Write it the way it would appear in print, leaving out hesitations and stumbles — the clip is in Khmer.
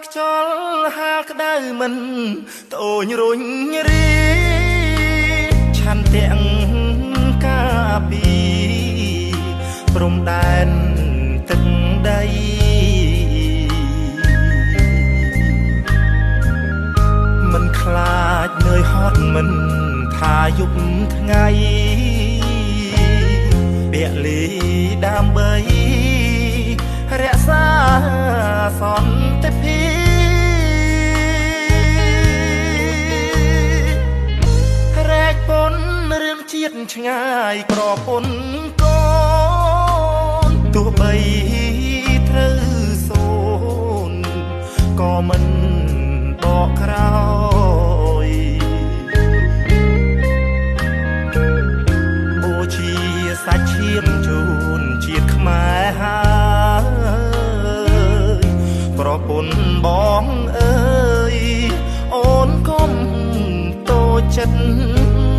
ខ្យល់ហាលក្តៅមិនត្អូញរុញរីឆាន់ទាំងកាពីព្រំដែនទឹកដីមិនខ្លាចនឿយហត់មិនថាយប់ថ្ងៃពលីដើម្បីរក្សាសន្តិភាពរែកពុនរឿងជាតិឆ្ងាយក្រពុនកូនទោះបីត្រូវសូនក៏មិនបកក្រោយបូជាសាច់ឈាមជូនជាតិខ្មែរហើយប្រពន្ធបងអើយអូនកុំតូចចិត្ត